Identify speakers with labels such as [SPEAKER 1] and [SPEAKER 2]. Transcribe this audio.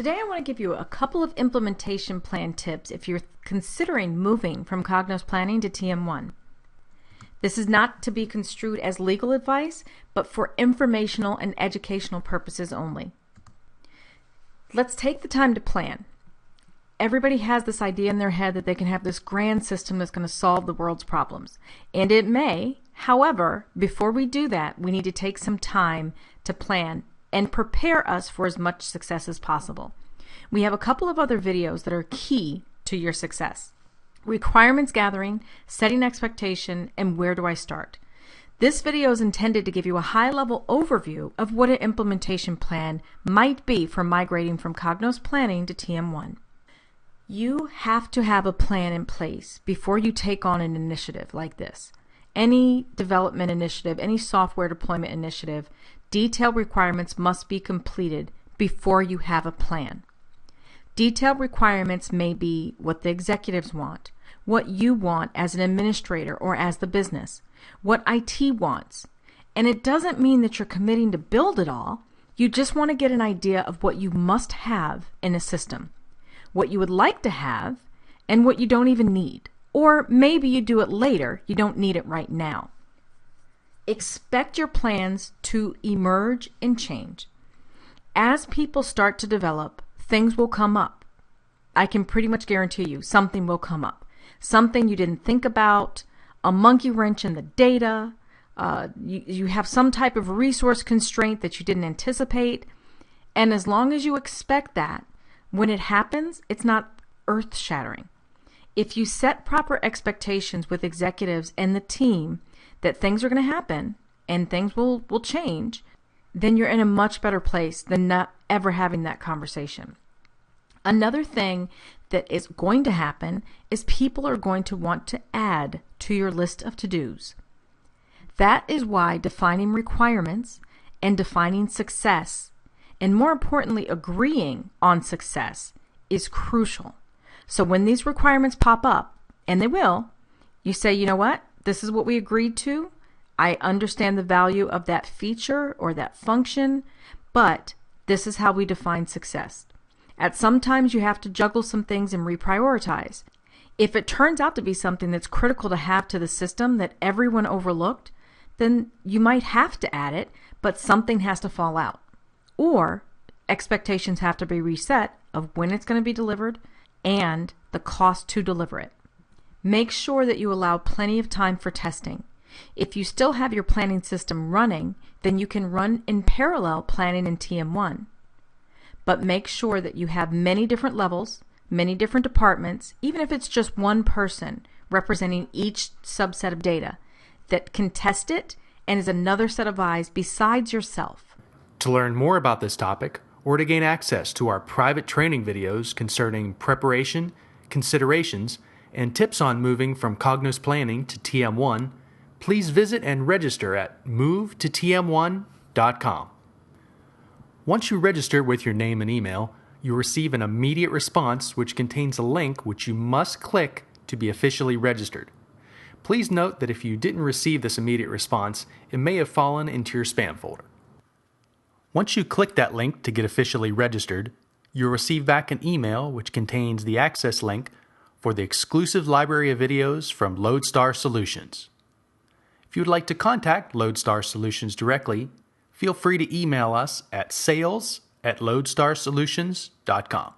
[SPEAKER 1] Today I want to give you a couple of implementation plan tips if you're considering moving from Cognos Planning to TM1. This is not to be construed as legal advice, but for informational and educational purposes only. Let's take the time to plan. Everybody has this idea in their head that they can have this grand system that's going to solve the world's problems. And it may. However, before we do that, we need to take some time to plan and prepare us for as much success as possible. We have a couple of other videos that are key to your success. Requirements gathering, setting expectation, and where do I start? This video is intended to give you a high-level overview of what an implementation plan might be for migrating from Cognos Planning to TM1. You have to have a plan in place before you take on an initiative like this. Any development initiative, any software deployment initiative, detailed requirements must be completed before you have a plan. Detailed requirements may be what the executives want, what you want as an administrator or as the business, what IT wants. And it doesn't mean that you're committing to build it all. You just want to get an idea of what you must have in a system, what you would like to have, and what you don't even need. Or maybe you do it later, you don't need it right now. Expect your plans to emerge and change. As people start to develop, things will come up. I can pretty much guarantee you something will come up. Something you didn't think about, a monkey wrench in the data, you have some type of resource constraint that you didn't anticipate. And as long as you expect that, when it happens, it's not earth-shattering. If you set proper expectations with executives and the team that things are going to happen and things will change, then you're in a much better place than not ever having that conversation. Another thing that is going to happen is people are going to want to add to your list of to-dos. That is why defining requirements and defining success, and more importantly, agreeing on success, is crucial. So when these requirements pop up, and they will, you say, you know what? This is what we agreed to. I understand the value of that feature or that function, but this is how we define success. At some times you have to juggle some things and reprioritize. If it turns out to be something that's critical to have to the system that everyone overlooked, then you might have to add it, but something has to fall out. Or expectations have to be reset of when it's going to be delivered and the cost to deliver it. Make sure that you allow plenty of time for testing. If you still have your planning system running, then you can run in parallel planning in TM1. But make sure that you have many different levels, many different departments, even if it's just one person representing each subset of data, that can test it and is another set of eyes besides yourself.
[SPEAKER 2] To learn more about this topic, or to gain access to our private training videos concerning preparation, considerations, and tips on moving from Cognos Planning to TM1, please visit and register at movetotm1.com. Once you register with your name and email, you'll receive an immediate response which contains a link which you must click to be officially registered. Please note that if you didn't receive this immediate response, it may have fallen into your spam folder. Once you click that link to get officially registered, you'll receive back an email which contains the access link for the exclusive library of videos from Lodestar Solutions. If you would like to contact Lodestar Solutions directly, feel free to email us at sales@lodestarsolutions.com.